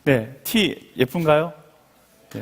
네, 티 예쁜가요? 네.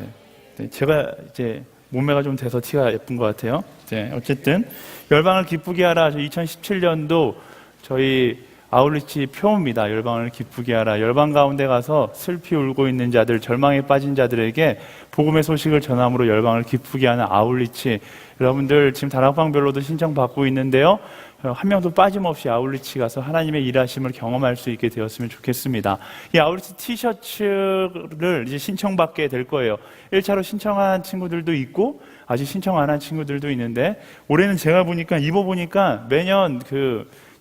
네, 제가 이제 몸매가 좀 돼서 티가 예쁜 것 같아요. 네, 어쨌든 열방을 기쁘게 하라. 2017년도 저희 아울리치 표입니다. 열방을 기쁘게 하라. 열방 가운데 가서 슬피 울고 있는 자들, 절망에 빠진 자들에게 복음의 소식을 전함으로 열방을 기쁘게 하는 아울리치. 여러분들 지금 다락방별로도 신청받고 있는데요. 한 명도 빠짐없이 아울리치 가서 하나님의 일하심을 경험할 수 있게 되었으면 좋겠습니다. 이 아울리치 티셔츠를 이제 신청받게 될 거예요. 1차로 신청한 친구들도 있고 아직 신청 안 한 친구들도 있는데, 올해는 제가 입어보니까 매년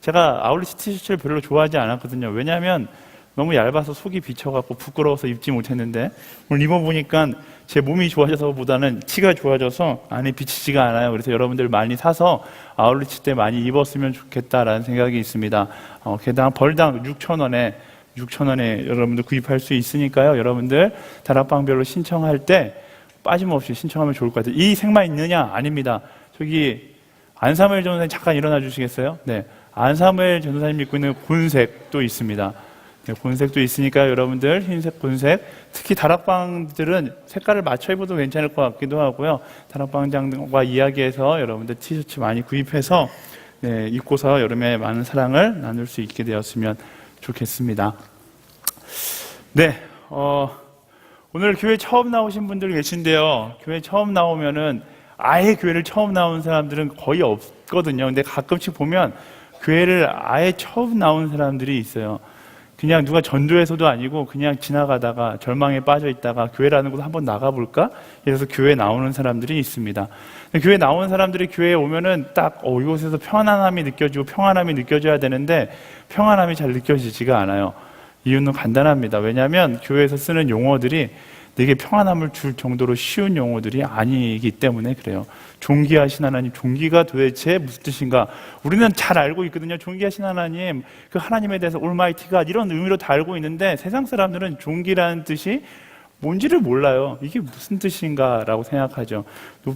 제가 아울리치 티셔츠를 별로 좋아하지 않았거든요. 왜냐하면 너무 얇아서 속이 비쳐갖고 부끄러워서 입지 못했는데, 오늘 입어보니까 제 몸이 좋아져서보다는 티가 좋아져서 안에 비치지가 않아요. 그래서 여러분들 많이 사서 아울리치 때 많이 입었으면 좋겠다라는 생각이 있습니다. 개당 벌당 6,000원에 여러분들 구입할 수 있으니까요. 여러분들 다락방별로 신청할 때 빠짐없이 신청하면 좋을 것 같아요. 이 색만 있느냐? 아닙니다. 저기 안사무엘 전도사님 잠깐 일어나 주시겠어요? 네, 안사무엘 전도사님 입고 있는 곤색도 있습니다. 네, 곤색도 있으니까 여러분들 흰색, 곤색, 특히 다락방들은 색깔을 맞춰 입어도 괜찮을 것 같기도 하고요. 다락방장과 이야기해서 여러분들 티셔츠 많이 구입해서 입고서 여름에 많은 사랑을 나눌 수 있게 되었으면 좋겠습니다. 네, 오늘 교회 처음 나오신 분들 계신데요. 교회 처음 나오면은 아예 교회를 처음 나온 사람들은 거의 없거든요. 근데 가끔씩 보면 교회를 아예 처음 나온 사람들이 있어요. 그냥 누가 전도해서도 아니고 그냥 지나가다가 절망에 빠져 있다가 교회라는 곳 한번 나가볼까? 이래서 교회 나오는 사람들이 있습니다. 교회 나오는 사람들이 교회에 오면은 딱 이곳에서 평안함이 느껴지고 평안함이 느껴져야 되는데 평안함이 잘 느껴지지가 않아요. 이유는 간단합니다. 왜냐하면 교회에서 쓰는 용어들이 내게 평안함을 줄 정도로 쉬운 용어들이 아니기 때문에 그래요. 존귀하신 하나님, 존귀가 도대체 무슨 뜻인가? 우리는 잘 알고 있거든요. 존귀하신 하나님, 그 하나님에 대해서 올마이티가 이런 의미로 다 알고 있는데 세상 사람들은 존귀라는 뜻이 뭔지를 몰라요. 이게 무슨 뜻인가 라고 생각하죠.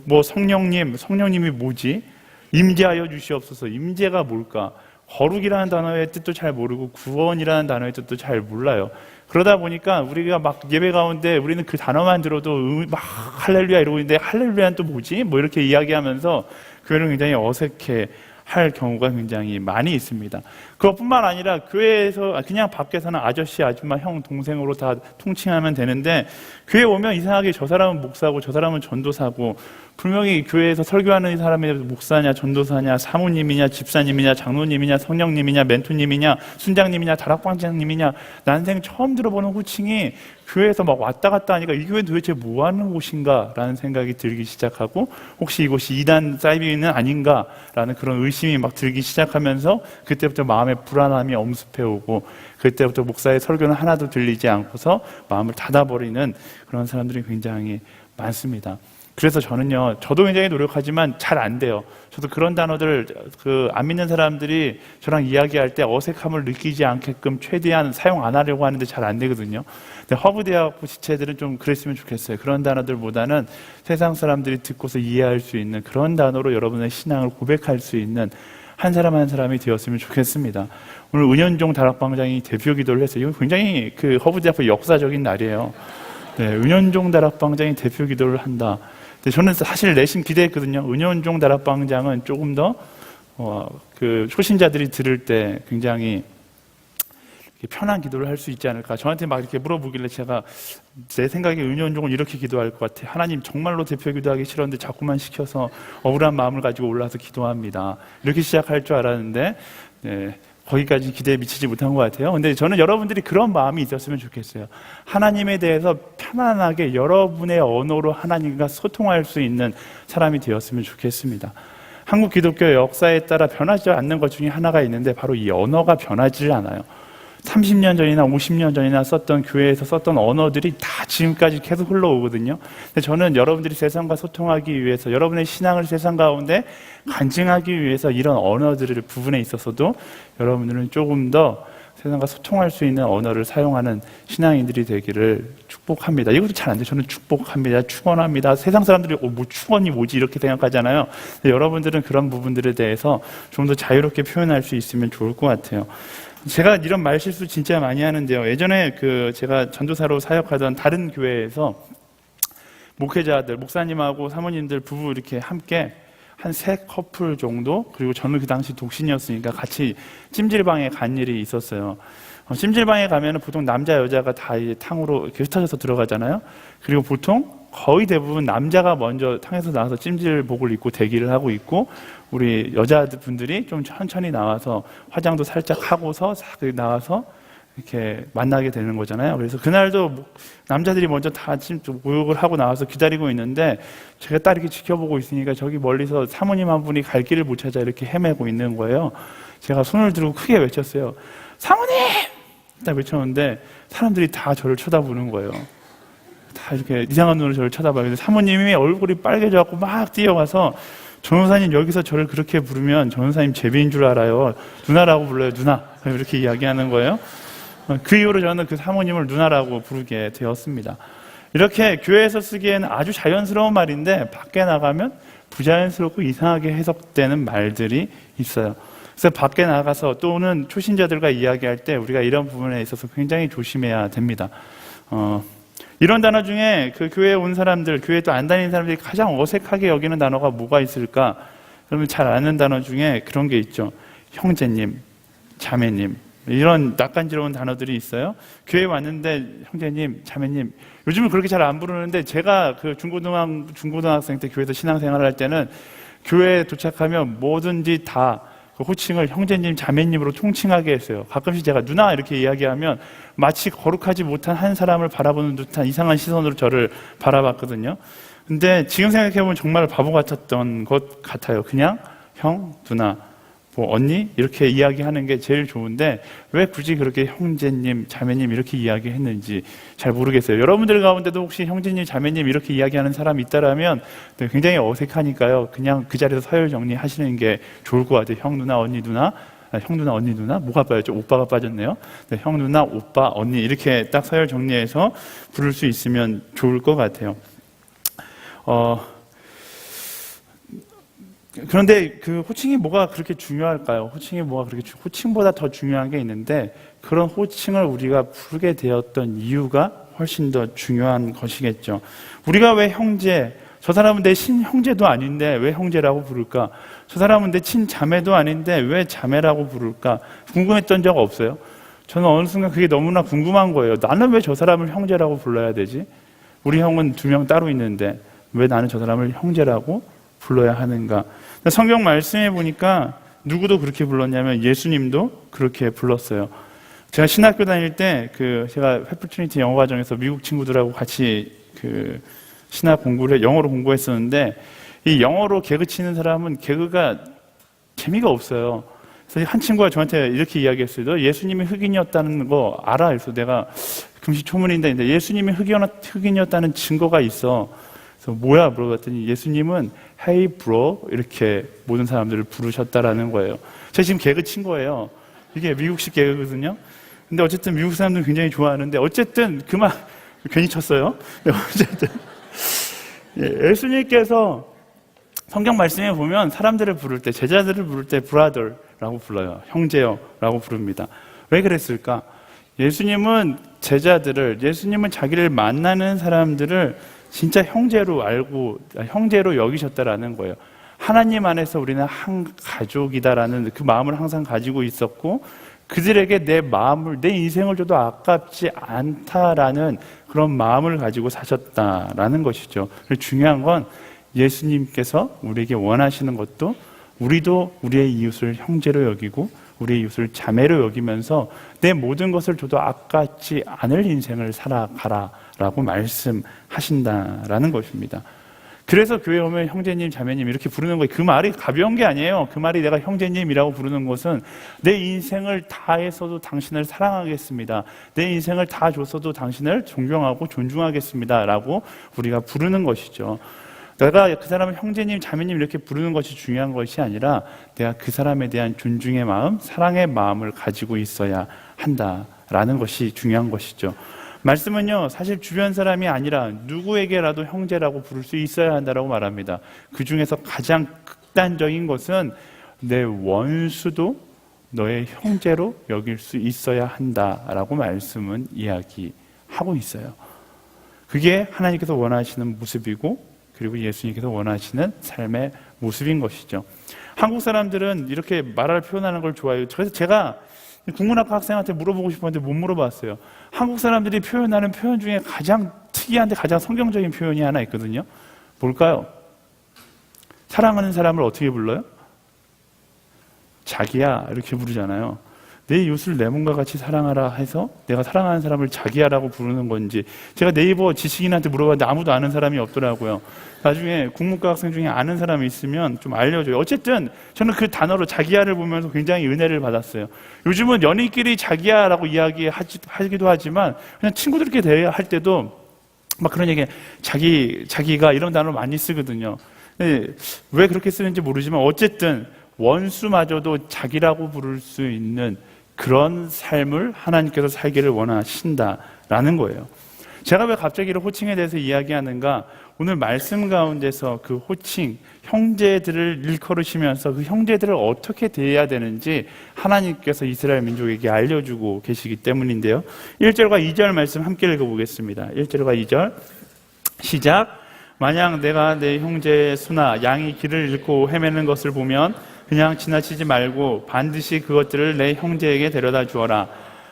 뭐 성령님이 뭐지? 임재하여 주시옵소서. 임재가 뭘까? 거룩이라는 단어의 뜻도 잘 모르고 구원이라는 단어의 뜻도 잘 몰라요. 그러다 보니까 우리가 막 예배 가운데 우리는 그 단어만 들어도 막 할렐루야 이러고 있는데 할렐루야는 또 뭐지? 뭐 이렇게 이야기하면서 교회를 굉장히 어색해 할 경우가 굉장히 많이 있습니다. 그것뿐만 아니라 교회에서 그냥 밖에서는 아저씨, 아줌마, 형, 동생으로 다 통칭하면 되는데 교회 오면 이상하게 저 사람은 목사고 저 사람은 전도사고 분명히 교회에서 설교하는 사람이 목사냐, 전도사냐, 사모님이냐, 집사님이냐, 장로님이냐, 성령님이냐, 멘토님이냐, 순장님이냐, 다락방장님이냐 난생 처음 들어보는 호칭이 교회에서 막 왔다 갔다 하니까 이 교회는 도대체 뭐 하는 곳인가 라는 생각이 들기 시작하고 혹시 이곳이 이단 사이비는 아닌가 라는 그런 의심이 막 들기 시작하면서 그때부터 마음에 불안함이 엄습해오고 그때부터 목사의 설교는 하나도 들리지 않고서 마음을 닫아버리는 그런 사람들이 굉장히 많습니다. 그래서 저도 굉장히 노력하지만 잘 안 돼요. 저도 그런 단어들 안 믿는 사람들이 저랑 이야기할 때 어색함을 느끼지 않게끔 최대한 사용 안 하려고 하는데 잘 안 되거든요. 근데 허브대학부 지체들은 좀 그랬으면 좋겠어요. 그런 단어들보다는 세상 사람들이 듣고서 이해할 수 있는 그런 단어로 여러분의 신앙을 고백할 수 있는 한 사람 한 사람이 되었으면 좋겠습니다. 오늘 은현종 다락방장이 대표 기도를 했어요. 이건 굉장히 허브대학부 역사적인 날이에요. 네, 은현종 다락방장이 대표 기도를 한다. 저는 사실 내심 기대했거든요. 은현종 다락방장은 조금 더 초신자들이 들을 때 굉장히 편한 기도를 할 수 있지 않을까. 저한테 막 이렇게 물어보길래 제가 제 생각에 은현종은 이렇게 기도할 것 같아요. 하나님 정말로 대표 기도하기 싫었는데 자꾸만 시켜서 억울한 마음을 가지고 올라서 기도합니다. 이렇게 시작할 줄 알았는데 거기까지 기대에 미치지 못한 것 같아요. 근데 저는 여러분들이 그런 마음이 있었으면 좋겠어요. 하나님에 대해서 편안하게 여러분의 언어로 하나님과 소통할 수 있는 사람이 되었으면 좋겠습니다. 한국 기독교 역사에 따라 변하지 않는 것 중에 하나가 있는데 바로 이 언어가 변하지 않아요. 30년 전이나 50년 전이나 썼던 교회에서 썼던 언어들이 다 지금까지 계속 흘러오거든요. 근데 저는 여러분들이 세상과 소통하기 위해서 여러분의 신앙을 세상 가운데 간증하기 위해서 이런 언어들을 부분에 있어서도 여러분들은 조금 더 세상과 소통할 수 있는 언어를 사용하는 신앙인들이 되기를 축복합니다. 이것도 잘 안 돼요. 저는 축복합니다. 축원합니다. 세상 사람들이 뭐 축원이 뭐지 이렇게 생각하잖아요. 여러분들은 그런 부분들에 대해서 좀 더 자유롭게 표현할 수 있으면 좋을 것 같아요. 제가 이런 말실수 진짜 많이 하는데요. 예전에 제가 전도사로 사역하던 다른 교회에서 목회자들, 목사님하고 사모님들 부부 이렇게 함께 한 3커플 정도, 그리고 저는 그 당시 독신이었으니까 같이 찜질방에 간 일이 있었어요. 찜질방에 가면 보통 남자, 여자가 다 이제 탕으로 이렇게 흩어져서 들어가잖아요. 그리고 보통 거의 대부분 남자가 먼저 탕에서 나와서 찜질복을 입고 대기를 하고 있고, 우리 여자분들이 좀 천천히 나와서 화장도 살짝 하고서 싹 나와서 이렇게 만나게 되는 거잖아요. 그래서 그날도 남자들이 먼저 다 목욕을 하고 나와서 기다리고 있는데, 제가 딱 이렇게 지켜보고 있으니까 저기 멀리서 사모님 한 분이 갈 길을 못 찾아 이렇게 헤매고 있는 거예요. 제가 손을 들고 크게 외쳤어요. 사모님! 딱 외쳤는데 사람들이 다 저를 쳐다보는 거예요. 다 이렇게 이상한 눈으로 저를 쳐다봐요. 근데 사모님이 얼굴이 빨개져갖고 막 뛰어가서, 전도사님 여기서 저를 그렇게 부르면 전도사님 제비인 줄 알아요. 누나라고 불러요. 누나. 이렇게 이야기하는 거예요. 그 이후로 저는 그 사모님을 누나라고 부르게 되었습니다. 이렇게 교회에서 쓰기에는 아주 자연스러운 말인데 밖에 나가면 부자연스럽고 이상하게 해석되는 말들이 있어요. 그래서 밖에 나가서 또는 초신자들과 이야기할 때 우리가 이런 부분에 있어서 굉장히 조심해야 됩니다. 이런 단어 중에 그 교회에 온 사람들, 교회에 또 안 다니는 사람들이 가장 어색하게 여기는 단어가 뭐가 있을까? 여러분 잘 아는 단어 중에 그런 게 있죠. 형제님, 자매님, 이런 낯간지러운 단어들이 있어요. 교회에 왔는데 형제님, 자매님, 요즘은 그렇게 잘 안 부르는데, 제가 그 중고등학생 때 교회에서 신앙생활을 할 때는 교회에 도착하면 뭐든지 다 그 호칭을 형제님, 자매님으로 총칭하게 했어요. 가끔씩 제가 누나 이렇게 이야기하면 마치 거룩하지 못한 한 사람을 바라보는 듯한 이상한 시선으로 저를 바라봤거든요. 근데 지금 생각해보면 정말 바보 같았던 것 같아요. 그냥 형, 누나, 뭐 언니 이렇게 이야기하는 게 제일 좋은데 왜 굳이 그렇게 형제님, 자매님 이렇게 이야기했는지 잘 모르겠어요. 여러분들 가운데도 혹시 형제님, 자매님 이렇게 이야기하는 사람이 있다라면 굉장히 어색하니까요. 그냥 그 자리에서 서열 정리하시는 게 좋을 것 같아요. 형, 누나, 언니, 누나. 형, 누나, 언니, 누나? 뭐가 빠졌죠? 오빠가 빠졌네요. 네, 형, 누나, 오빠, 언니 이렇게 딱 서열 정리해서 부를 수 있으면 좋을 것 같아요. 그런데 그 호칭이 뭐가 그렇게 중요할까요? 호칭보다 더 중요한 게 있는데, 그런 호칭을 우리가 부르게 되었던 이유가 훨씬 더 중요한 것이겠죠. 우리가 왜 형제, 저 사람은 내 친형제도 아닌데 왜 형제라고 부를까? 저 사람은 내 친자매도 아닌데 왜 자매라고 부를까? 궁금했던 적 없어요? 저는 어느 순간 그게 너무나 궁금한 거예요. 나는 왜 저 사람을 형제라고 불러야 되지? 우리 형은 2명 따로 있는데 왜 나는 저 사람을 형제라고 불러야 하는가? 성경 말씀해 보니까 누구도 그렇게 불렀냐면 예수님도 그렇게 불렀어요. 제가 신학교 다닐 때 제가 페플트리니티 영어과정에서 미국 친구들하고 같이 신학 공부를 영어로 공부했었는데, 이 영어로 개그 치는 사람은 개그가 재미가 없어요. 그래서 한 친구가 저한테 이렇게 이야기했어요. 너 예수님이 흑인이었다는 거 알아? 그래서 내가 금시초문인데 예수님이 흑인이었다는 증거가 있어. 그래서 뭐야? 물어봤더니 예수님은 Hey bro 이렇게 모든 사람들을 부르셨다라는 거예요. 제가 지금 개그 친 거예요. 이게 미국식 개그거든요. 근데 어쨌든 미국 사람들은 굉장히 좋아하는데, 어쨌든 그 말 괜히 쳤어요. 어쨌든 예수님께서 성경 말씀에 보면 사람들을 부를 때, 제자들을 부를 때 brother라고 불러요. 형제여라고 부릅니다. 왜 그랬을까? 예수님은 예수님은 자기를 만나는 사람들을 진짜 형제로 형제로 여기셨다라는 거예요. 하나님 안에서 우리는 한 가족이다라는 그 마음을 항상 가지고 있었고, 그들에게 내 인생을 줘도 아깝지 않다라는 그런 마음을 가지고 사셨다라는 것이죠. 중요한 건 예수님께서 우리에게 원하시는 것도, 우리도 우리의 이웃을 형제로 여기고 우리의 이웃을 자매로 여기면서 내 모든 것을 줘도 아깝지 않을 인생을 살아가라라고 말씀하신다라는 것입니다. 그래서 교회 오면 형제님, 자매님 이렇게 부르는 거예요. 그 말이 가벼운 게 아니에요. 그 말이 내가 형제님이라고 부르는 것은 내 인생을 다해서도 당신을 사랑하겠습니다. 내 인생을 다 줬어도 당신을 존경하고 존중하겠습니다 라고 우리가 부르는 것이죠. 내가 그 사람을 형제님, 자매님 이렇게 부르는 것이 중요한 것이 아니라 내가 그 사람에 대한 존중의 마음, 사랑의 마음을 가지고 있어야 한다라는 것이 중요한 것이죠. 말씀은요, 사실 주변 사람이 아니라 누구에게라도 형제라고 부를 수 있어야 한다라고 말합니다. 그 중에서 가장 극단적인 것은 내 원수도 너의 형제로 여길 수 있어야 한다라고 말씀은 이야기하고 있어요. 그게 하나님께서 원하시는 모습이고 그리고 예수님께서 원하시는 삶의 모습인 것이죠. 한국 사람들은 이렇게 말을 표현하는 걸 좋아해요. 그래서 제가 국문학과 학생한테 물어보고 싶었는데 못 물어봤어요. 한국 사람들이 표현하는 표현 중에 가장 특이한데 가장 성경적인 표현이 하나 있거든요. 뭘까요? 사랑하는 사람을 어떻게 불러요? 자기야 이렇게 부르잖아요. 내 이웃을 내 몸과 같이 사랑하라 해서 내가 사랑하는 사람을 자기야라고 부르는 건지, 제가 네이버 지식인한테 물어봤는데 아무도 아는 사람이 없더라고요. 나중에 국문과 학생 중에 아는 사람이 있으면 좀 알려줘요. 어쨌든 저는 그 단어로 자기야를 보면서 굉장히 은혜를 받았어요. 요즘은 연인끼리 자기야라고 이야기하기도 하지만 그냥 친구들끼리 대화할 때도 막 그런 얘기, 자기가 이런 단어를 많이 쓰거든요. 왜 그렇게 쓰는지 모르지만 어쨌든 원수마저도 자기라고 부를 수 있는 그런 삶을 하나님께서 살기를 원하신다라는 거예요. 제가 왜 갑자기 이런 호칭에 대해서 이야기하는가? 오늘 말씀 가운데서 그 호칭, 형제들을 일컬으시면서 그 형제들을 어떻게 대해야 되는지 하나님께서 이스라엘 민족에게 알려주고 계시기 때문인데요. 1절과 2절 말씀 함께 읽어보겠습니다. 1절과 2절 시작. 만약 내가 내 형제의 수나 양이 길을 잃고 헤매는 것을 보면 그냥 지나치지 말고 반드시 그것들을 내 형제에게 데려다 주어라.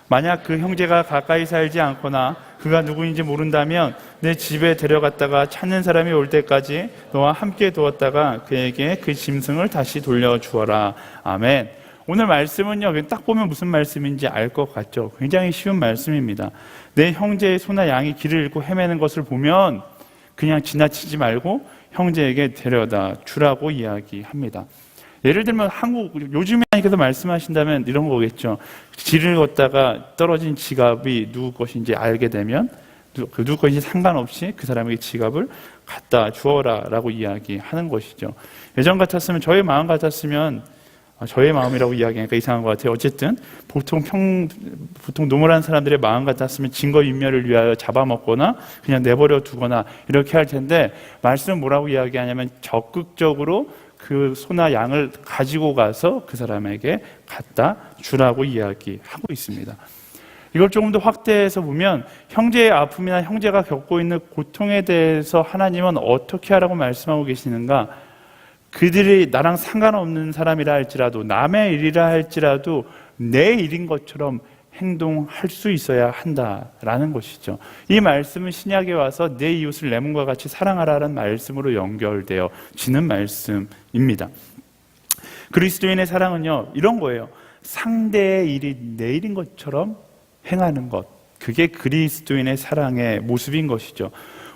만약 그 형제가 가까이 살지 않거나 그가 누구인지 모른다면 내 집에 데려갔다가 찾는 사람이 올 때까지 너와 함께 두었다가 그에게 그 짐승을 다시 돌려주어라. 아멘. 오늘 말씀은요, 딱 보면 무슨 말씀인지 알 것 같죠? 굉장히 쉬운 말씀입니다. 내 형제의 소나 양이 길을 잃고 헤매는 것을 보면 그냥 지나치지 말고 형제에게 데려다 주라고 이야기합니다. 예를 들면 요즘에 하나님께서 말씀하신다면 이런 거겠죠. 길을 걷다가 떨어진 지갑이 누구 것인지 알게 되면 누구 것인지 상관없이 그 사람에게 지갑을 갖다 주어라 라고 이야기하는 것이죠. 예전 같았으면, 저의 마음 같았으면, 저의 마음이라고 이야기하니까 이상한 것 같아요. 어쨌든 보통 노멀한 사람들의 마음 같았으면 증거인멸을 위하여 잡아먹거나 그냥 내버려 두거나 이렇게 할 텐데, 말씀은 뭐라고 이야기하냐면 적극적으로 그 소나 양을 가지고 가서 그 사람에게 갖다 주라고 이야기하고 있습니다. 이걸 조금 더 확대해서 보면 형제의 아픔이나 형제가 겪고 있는 고통에 대해서 하나님은 어떻게 하라고 말씀하고 계시는가? 그들이 나랑 상관없는 사람이라 할지라도, 남의 일이라 할지라도 내 일인 것처럼 행동할 수 있어야 한다라는 것이죠. 이 말씀은 신약에 와서 내 이웃을 내 몸과 같이 사랑하라는 말씀으로 연결되어지는 말씀입니다. 그리스도인의 사랑은요, 이런 거예요. 상대의 일이 내 일인 것처럼 행하는 것, 그게 그리스도인의 사랑의 모습인 것이죠.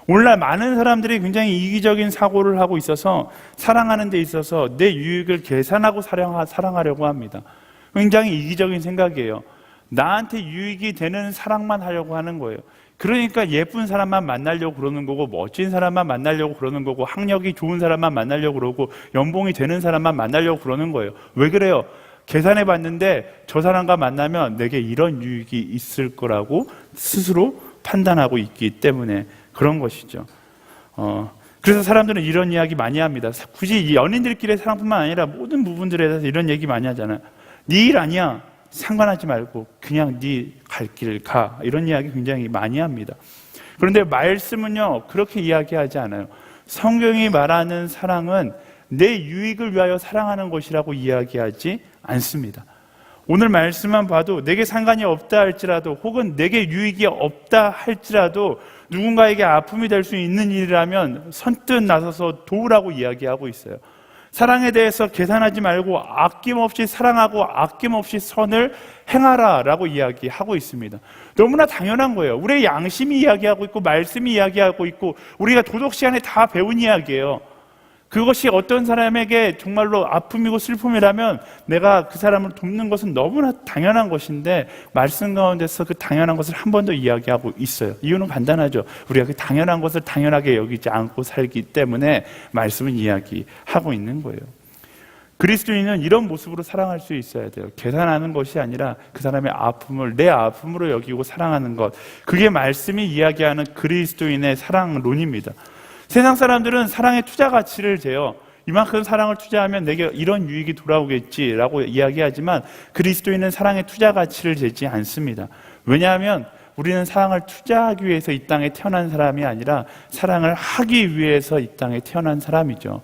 오늘날 많은 사람들이 굉장히 이기적인 사고를 하고 있어서 사랑하는 데 있어서 내 유익을 계산하고 사랑하려고 합니다. 굉장히 이기적인 생각이에요. 나한테 유익이 되는 사랑만 하려고 하는 거예요. 그러니까 예쁜 사람만 만나려고 그러는 거고, 멋진 사람만 만나려고 그러는 거고, 학력이 좋은 사람만 만나려고 그러고, 연봉이 되는 사람만 만나려고 그러는 거예요. 왜 그래요? 계산해 봤는데 저 사람과 만나면 내게 이런 유익이 있을 거라고 스스로 판단하고 있기 때문에 그런 것이죠. 그래서 사람들은 이런 이야기 많이 합니다. 굳이 연인들끼리의 사랑뿐만 아니라 모든 부분들에 대해서 이런 얘기 많이 하잖아요. 네 일 아니야, 상관하지 말고 그냥 네 갈 길 가, 이런 이야기 굉장히 많이 합니다. 그런데 말씀은요, 그렇게 이야기하지 않아요. 성경이 말하는 사랑은 내 유익을 위하여 사랑하는 것이라고 이야기하지 않습니다. 오늘 말씀만 봐도 내게 상관이 없다 할지라도, 혹은 내게 유익이 없다 할지라도 누군가에게 아픔이 될 수 있는 일이라면 선뜻 나서서 도우라고 이야기하고 있어요. 사랑에 대해서 계산하지 말고 아낌없이 사랑하고 아낌없이 선을 행하라 라고 이야기하고 있습니다. 너무나 당연한 거예요. 우리의 양심이 이야기하고 있고 말씀이 이야기하고 있고 우리가 도덕 시간에 다 배운 이야기예요. 그것이 어떤 사람에게 정말로 아픔이고 슬픔이라면 내가 그 사람을 돕는 것은 너무나 당연한 것인데, 말씀 가운데서 그 당연한 것을 한 번 더 이야기하고 있어요. 이유는 간단하죠. 우리가 그 당연한 것을 당연하게 여기지 않고 살기 때문에 말씀은 이야기하고 있는 거예요. 그리스도인은 이런 모습으로 사랑할 수 있어야 돼요. 계산하는 것이 아니라 그 사람의 아픔을 내 아픔으로 여기고 사랑하는 것, 그게 말씀이 이야기하는 그리스도인의 사랑론입니다. 세상 사람들은 사랑의 투자 가치를 재요. 이만큼 사랑을 투자하면 내게 이런 유익이 돌아오겠지라고 이야기하지만 그리스도인은 사랑의 투자 가치를 재지 않습니다. 왜냐하면 우리는 사랑을 투자하기 위해서 이 땅에 태어난 사람이 아니라 사랑을 하기 위해서 이 땅에 태어난 사람이죠.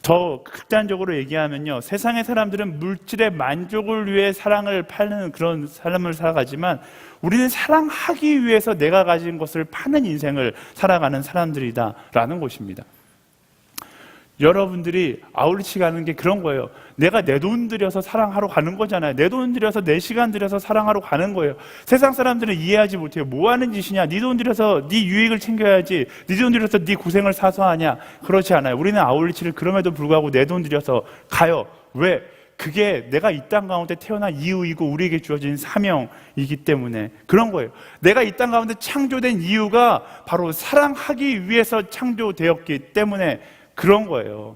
더 극단적으로 얘기하면요, 세상의 사람들은 물질의 만족을 위해 사랑을 파는 그런 삶을 살아가지만 우리는 사랑하기 위해서 내가 가진 것을 파는 인생을 살아가는 사람들이다라는 것입니다. 여러분들이 아울리치 가는 게 그런 거예요. 내가 내 돈 들여서 사랑하러 가는 거잖아요. 내 돈 들여서 내 시간 들여서 사랑하러 가는 거예요. 세상 사람들은 이해하지 못해요. 뭐 하는 짓이냐? 네 돈 들여서 네 유익을 챙겨야지. 네 돈 들여서 네 고생을 사서 하냐? 그렇지 않아요. 우리는 아울리치를 그럼에도 불구하고 내 돈 들여서 가요. 왜? 그게 내가 이 땅 가운데 태어난 이유이고 우리에게 주어진 사명이기 때문에 그런 거예요. 내가 이 땅 가운데 창조된 이유가 바로 사랑하기 위해서 창조되었기 때문에 그런 거예요.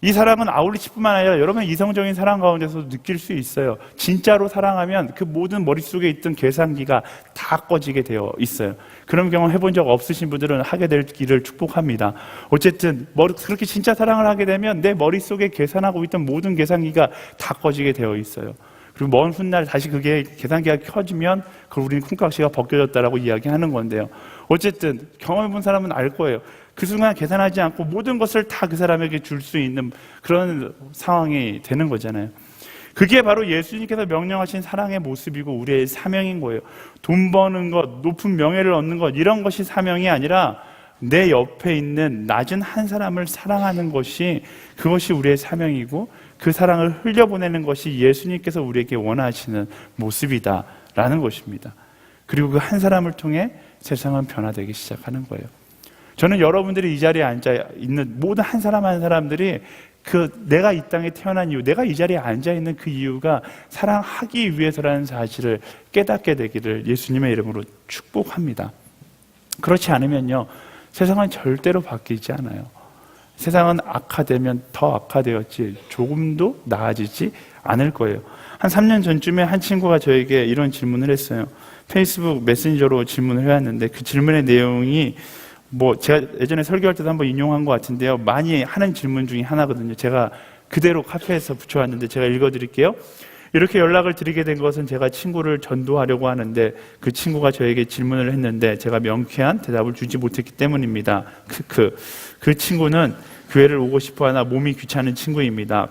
이 사랑은 아울리치뿐만 아니라 여러분 이성적인 사랑 가운데서도 느낄 수 있어요. 진짜로 사랑하면 그 모든 머릿속에 있던 계산기가 다 꺼지게 되어 있어요. 그런 경험 해본 적 없으신 분들은 하게 될 길을 축복합니다. 어쨌든 그렇게 진짜 사랑을 하게 되면 내 머릿속에 계산하고 있던 모든 계산기가 다 꺼지게 되어 있어요. 그리고 먼 훗날 다시 그게 계산기가 켜지면 그걸 우리는 콩깍지가 벗겨졌다라고 이야기하는 건데요. 어쨌든 경험해본 사람은 알 거예요. 그 순간 계산하지 않고 모든 것을 다 그 사람에게 줄 수 있는 그런 상황이 되는 거잖아요. 그게 바로 예수님께서 명령하신 사랑의 모습이고 우리의 사명인 거예요. 돈 버는 것, 높은 명예를 얻는 것, 이런 것이 사명이 아니라 내 옆에 있는 낮은 한 사람을 사랑하는 것이, 그것이 우리의 사명이고 그 사랑을 흘려보내는 것이 예수님께서 우리에게 원하시는 모습이다라는 것입니다. 그리고 그 한 사람을 통해 세상은 변화되기 시작하는 거예요. 저는 여러분들이 이 자리에 앉아 있는 모든 한 사람 한 사람들이 내가 이 땅에 태어난 이유, 내가 이 자리에 앉아 있는 그 이유가 사랑하기 위해서라는 사실을 깨닫게 되기를 예수님의 이름으로 축복합니다. 그렇지 않으면요, 세상은 절대로 바뀌지 않아요. 세상은 악화되면 더 악화되었지 조금도 나아지지 않을 거예요. 한 3년 전쯤에 한 친구가 저에게 이런 질문을 했어요. 페이스북 메신저로 질문을 해왔는데 그 질문의 내용이 제가 예전에 설교할 때도 한번 인용한 것 같은데요, 많이 하는 질문 중에 하나거든요. 제가 그대로 카페에서 붙여왔는데 제가 읽어드릴게요. 이렇게 연락을 드리게 된 것은 제가 친구를 전도하려고 하는데 그 친구가 저에게 질문을 했는데 제가 명쾌한 대답을 주지 못했기 때문입니다. 그 친구는 교회를 오고 싶어하나 몸이 귀찮은 친구입니다.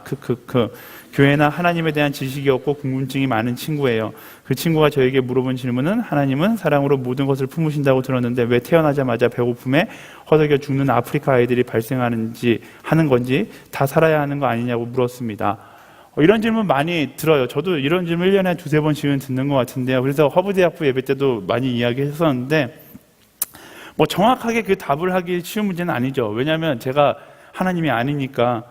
교회나 하나님에 대한 지식이 없고 궁금증이 많은 친구예요. 그 친구가 저에게 물어본 질문은 하나님은 사랑으로 모든 것을 품으신다고 들었는데 왜 태어나자마자 배고픔에 허덕여 죽는 아프리카 아이들이 발생하는지 하는 건지 다 살아야 하는 거 아니냐고 물었습니다. 이런 질문 많이 들어요. 저도 이런 질문 1년에 두세 번씩은 듣는 것 같은데요. 그래서 허브대학부 예배 때도 많이 이야기했었는데 정확하게 그 답을 하기 쉬운 문제는 아니죠. 왜냐하면 제가 하나님이 아니니까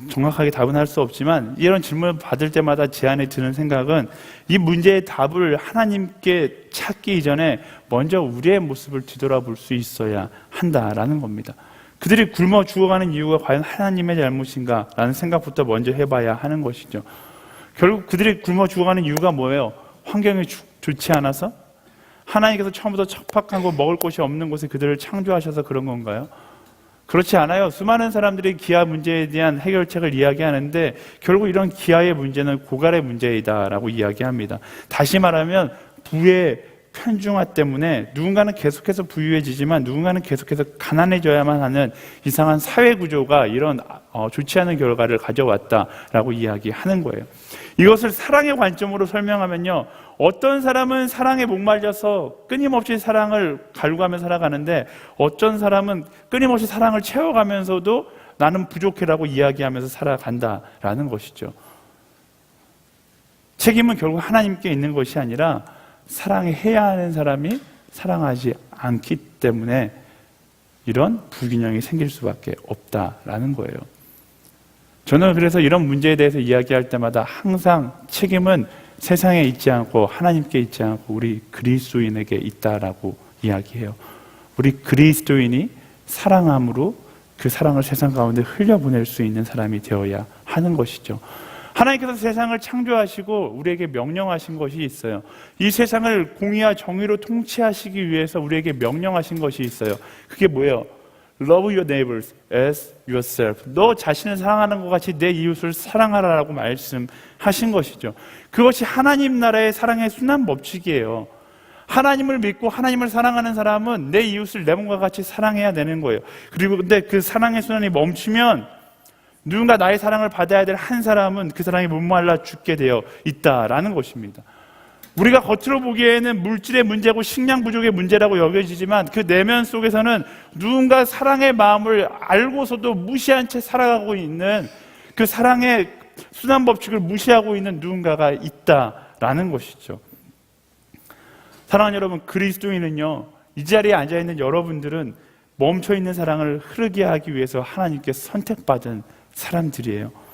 정확하게 답은 할 수 없지만 이런 질문을 받을 때마다 제 안에 드는 생각은 이 문제의 답을 하나님께 찾기 이전에 먼저 우리의 모습을 뒤돌아볼 수 있어야 한다라는 겁니다. 그들이 굶어 죽어가는 이유가 과연 하나님의 잘못인가 라는 생각부터 먼저 해봐야 하는 것이죠. 결국 그들이 굶어 죽어가는 이유가 뭐예요? 환경이 좋지 않아서? 하나님께서 처음부터 척박한 먹을 곳이 없는 곳에 그들을 창조하셔서 그런 건가요? 그렇지 않아요. 수많은 사람들이 기아 문제에 대한 해결책을 이야기하는데 결국 이런 기아의 문제는 고갈의 문제이다라고 이야기합니다. 다시 말하면 부의 편중화 때문에 누군가는 계속해서 부유해지지만 누군가는 계속해서 가난해져야만 하는 이상한 사회 구조가 이런 좋지 않은 결과를 가져왔다라고 이야기하는 거예요. 이것을 사랑의 관점으로 설명하면요, 어떤 사람은 사랑에 목말려서 끊임없이 사랑을 갈구하며 살아가는데 어떤 사람은 끊임없이 사랑을 채워가면서도 나는 부족해라고 이야기하면서 살아간다라는 것이죠. 책임은 결국 하나님께 있는 것이 아니라 사랑해야 하는 사람이 사랑하지 않기 때문에 이런 불균형이 생길 수밖에 없다라는 거예요. 저는 그래서 이런 문제에 대해서 이야기할 때마다 항상 책임은 세상에 있지 않고 하나님께 있지 않고 우리 그리스도인에게 있다라고 이야기해요. 우리 그리스도인이 사랑함으로 그 사랑을 세상 가운데 흘려보낼 수 있는 사람이 되어야 하는 것이죠. 하나님께서 세상을 창조하시고 우리에게 명령하신 것이 있어요. 이 세상을 공의와 정의로 통치하시기 위해서 우리에게 명령하신 것이 있어요. 그게 뭐예요? Love your neighbors as yourself. 너 자신을 사랑하는 것 같이 내 이웃을 사랑하라고 말씀하신 것이죠. 그것이 하나님 나라의 사랑의 순환 법칙이에요. 하나님을 믿고 하나님을 사랑하는 사람은 내 이웃을 내 몸과 같이 사랑해야 되는 거예요. 그리고 근데 그 사랑의 순환이 멈추면 누군가 나의 사랑을 받아야 될 한 사람은 그 사랑이 목말라 죽게 되어 있다라는 것입니다. 우리가 겉으로 보기에는 물질의 문제고 식량 부족의 문제라고 여겨지지만 그 내면 속에서는 누군가 사랑의 마음을 알고서도 무시한 채 살아가고 있는, 그 사랑의 순환 법칙을 무시하고 있는 누군가가 있다라는 것이죠. 사랑하는 여러분, 그리스도인은요, 이 자리에 앉아있는 여러분들은 멈춰있는 사랑을 흐르게 하기 위해서 하나님께 선택받은 사람들이에요.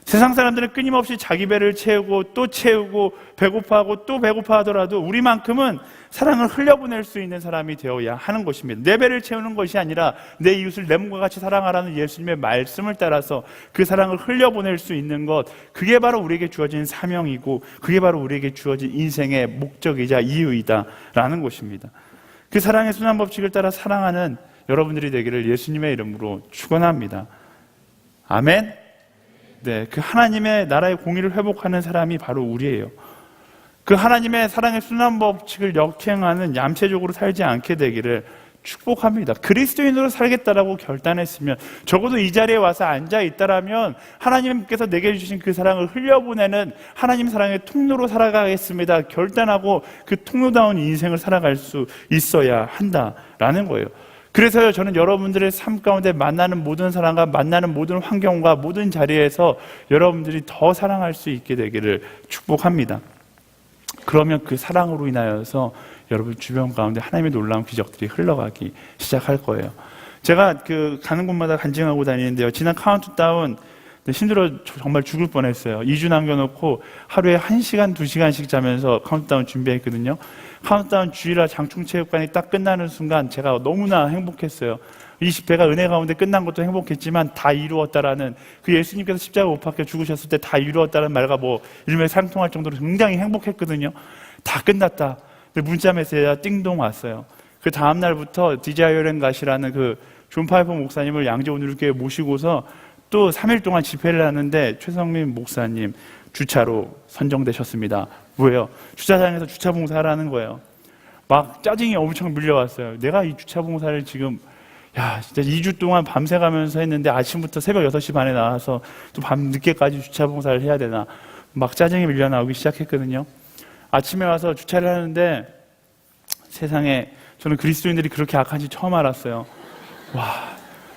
세상 사람들은 끊임없이 자기 배를 채우고 또 채우고 배고파하고 또 배고파하더라도 우리만큼은 사랑을 흘려보낼 수 있는 사람이 되어야 하는 것입니다. 내 배를 채우는 것이 아니라 내 이웃을 내 몸과 같이 사랑하라는 예수님의 말씀을 따라서 그 사랑을 흘려보낼 수 있는 것, 그게 바로 우리에게 주어진 사명이고 그게 바로 우리에게 주어진 인생의 목적이자 이유이다라는 것입니다. 그 사랑의 순환 법칙을 따라 사랑하는 여러분들이 되기를 예수님의 이름으로 축원합니다. 아멘. 네, 그 하나님의 나라의 공의를 회복하는 사람이 바로 우리예요. 그 하나님의 사랑의 순환 법칙을 역행하는 얌체적으로 살지 않게 되기를 축복합니다. 그리스도인으로 살겠다라고 결단했으면, 적어도 이 자리에 와서 앉아 있다라면 하나님께서 내게 주신 그 사랑을 흘려보내는 하나님 사랑의 통로로 살아가겠습니다 결단하고 그 통로다운 인생을 살아갈 수 있어야 한다라는 거예요. 그래서요, 저는 여러분들의 삶 가운데 만나는 모든 사람과 만나는 모든 환경과 모든 자리에서 여러분들이 더 사랑할 수 있게 되기를 축복합니다. 그러면 그 사랑으로 인하여서 여러분 주변 가운데 하나님의 놀라운 기적들이 흘러가기 시작할 거예요. 제가 가는 곳마다 간증하고 다니는데요, 지난 카운트다운 힘들어 정말 죽을 뻔했어요. 2주 남겨놓고 하루에 1시간, 2시간씩 자면서 카운트다운 준비했거든요. 카운트다운 주일날 장충체육관이 딱 끝나는 순간 제가 너무나 행복했어요. 20회가 은혜 가운데 끝난 것도 행복했지만 다 이루었다라는, 그 예수님께서 십자가 못 박혀 죽으셨을 때 다 이루었다는 말과 일맥상통할 정도로 굉장히 행복했거든요. 다 끝났다. 근데 문자 메시지가 띵동 왔어요. 그 다음날부터 디자이어렌 가시라는 그 존 파이퍼 목사님을 양재온누리교회에 모시고서 또 3일 동안 집회를 하는데 최성민 목사님 주차로 선정되셨습니다. 뭐예요? 주차장에서 주차 봉사하라는 거예요. 막 짜증이 엄청 밀려왔어요. 내가 이 주차 봉사를 지금 진짜 2주 동안 밤새 가면서 했는데 아침부터 새벽 6시 반에 나와서 또 밤 늦게까지 주차 봉사를 해야 되나, 막 짜증이 밀려 나오기 시작했거든요. 아침에 와서 주차를 하는데 세상에, 저는 그리스도인들이 그렇게 악한지 처음 알았어요.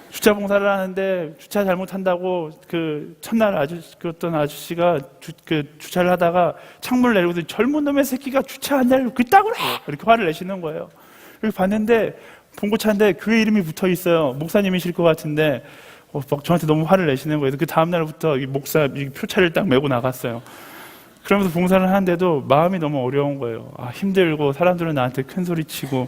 주차 봉사를 하는데 주차 잘못한다고 그 첫날 어떤 아저씨가 주차를 하다가 창문을 내리고 젊은 놈의 새끼가 주차 안 내리고 그따구로 이렇게 화를 내시는 거예요. 이렇게 봤는데 봉고차인데 교회 이름이 붙어 있어요. 목사님이실 것 같은데 막 저한테 너무 화를 내시는 거예요. 그 다음날부터 이 표차를 딱 메고 나갔어요. 그러면서 봉사를 하는데도 마음이 너무 어려운 거예요. 힘들고 사람들은 나한테 큰 소리 치고.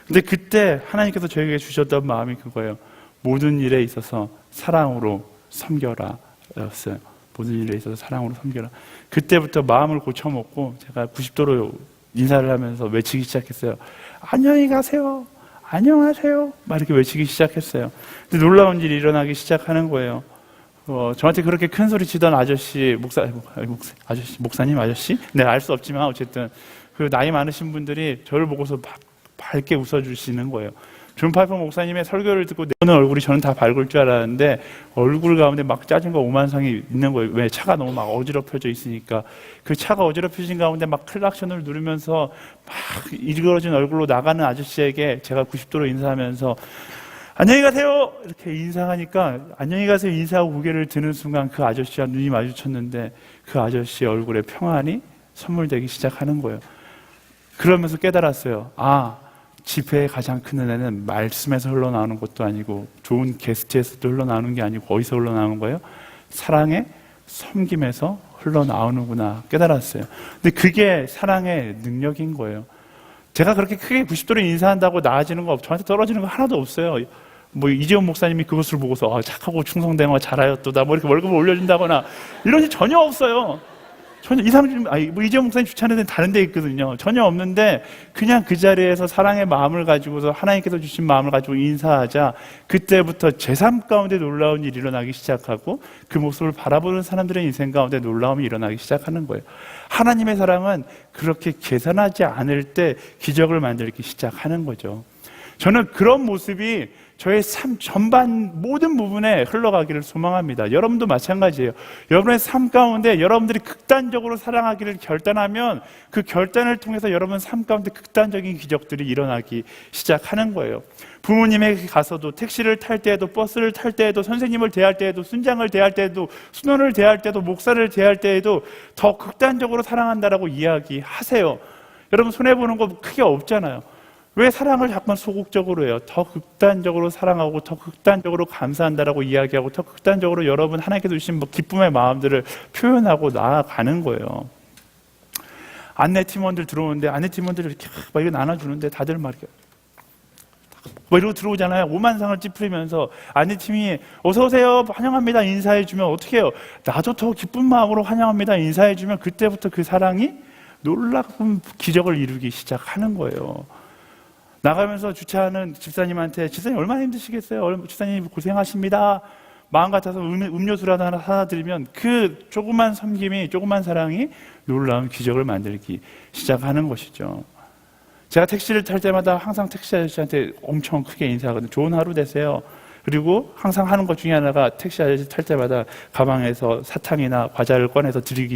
근데 그때 하나님께서 저에게 주셨던 마음이 그거예요. 모든 일에 있어서 사랑으로 섬겨라 였어요. 모든 일에 있어서 사랑으로 섬겨라. 그때부터 마음을 고쳐먹고 제가 90도로 인사를 하면서 외치기 시작했어요. 안녕히 가세요. 안녕하세요. 막 이렇게 외치기 시작했어요. 근데 놀라운 일이 일어나기 시작하는 거예요. 저한테 그렇게 큰 소리 치던 목사님 아저씨? 네, 알 수 없지만 어쨌든 그 나이 많으신 분들이 저를 보고서 밝게 웃어주시는 거예요. 존 파이퍼 목사님의 설교를 듣고 내오는 얼굴이 저는 다 밝을 줄 알았는데 얼굴 가운데 막 짜증과 오만상이 있는 거예요. 왜? 차가 너무 막 어지럽혀져 있으니까. 그 차가 어지럽혀진 가운데 막 클락션을 누르면서 막 일그러진 얼굴로 나가는 아저씨에게 제가 90도로 인사하면서 안녕히 가세요! 이렇게 인사하니까 안녕히 가세요 인사하고 고개를 드는 순간 그 아저씨와 눈이 마주쳤는데 그 아저씨의 얼굴에 평안이 선물되기 시작하는 거예요. 그러면서 깨달았어요. 집회의 가장 큰 은혜는 말씀에서 흘러나오는 것도 아니고 좋은 게스트에서도 흘러나오는 게 아니고 어디서 흘러나오는 거예요? 사랑의 섬김에서 흘러나오는구나 깨달았어요. 근데 그게 사랑의 능력인 거예요. 제가 그렇게 크게 90도로 인사한다고 나아지는 거, 저한테 떨어지는 거 하나도 없어요. 이재원 목사님이 그것을 보고서 착하고 충성된 거 잘하였도다 이렇게 월급을 올려준다거나 이런 게 전혀 없어요. 전혀 이재용 목사님 주차하는 데는 다른 데 있거든요. 전혀 없는데 그냥 그 자리에서 사랑의 마음을 가지고서 하나님께서 주신 마음을 가지고 인사하자 그때부터 제 삶 가운데 놀라운 일이 일어나기 시작하고 그 모습을 바라보는 사람들의 인생 가운데 놀라움이 일어나기 시작하는 거예요. 하나님의 사랑은 그렇게 계산하지 않을 때 기적을 만들기 시작하는 거죠. 저는 그런 모습이 저의 삶 전반 모든 부분에 흘러가기를 소망합니다. 여러분도 마찬가지예요. 여러분의 삶 가운데 여러분들이 극단적으로 사랑하기를 결단하면 그 결단을 통해서 여러분 삶 가운데 극단적인 기적들이 일어나기 시작하는 거예요. 부모님에게 가서도 택시를 탈 때에도 버스를 탈 때에도 선생님을 대할 때에도 순장을 대할 때에도 순원을 대할 때도 목사를 대할 때에도 더 극단적으로 사랑한다라고 이야기하세요. 여러분 손해보는 거 크게 없잖아요. 왜 사랑을 자꾸만 소극적으로 해요? 더 극단적으로 사랑하고 더 극단적으로 감사한다라고 이야기하고 더 극단적으로 여러분 하나님께서 주신 기쁨의 마음들을 표현하고 나아가는 거예요. 안내 팀원들 들어오는데 안내 팀원들 이렇게 막 이거 나눠주는데 다들 막 이렇게 뭐 이러고 들어오잖아요. 오만상을 찌푸리면서 안내팀이 어서 오세요 환영합니다 인사해주면 어떻게 해요? 나도 더 기쁜 마음으로 환영합니다 인사해주면 그때부터 그 사랑이 놀라운 기적을 이루기 시작하는 거예요. 나가면서 주차하는 집사님한테 집사님 얼마나 힘드시겠어요? 집사님 고생하십니다. 마음 같아서 음료수라도 하나 사다 드리면 그 조그만 섬김이 조그만 사랑이 놀라운 기적을 만들기 시작하는 것이죠. 제가 택시를 탈 때마다 항상 택시 아저씨한테 엄청 크게 인사하거든요. 좋은 하루 되세요. 그리고 항상 하는 것 중에 하나가 택시 아저씨 탈 때마다 가방에서 사탕이나 과자를 꺼내서 드리기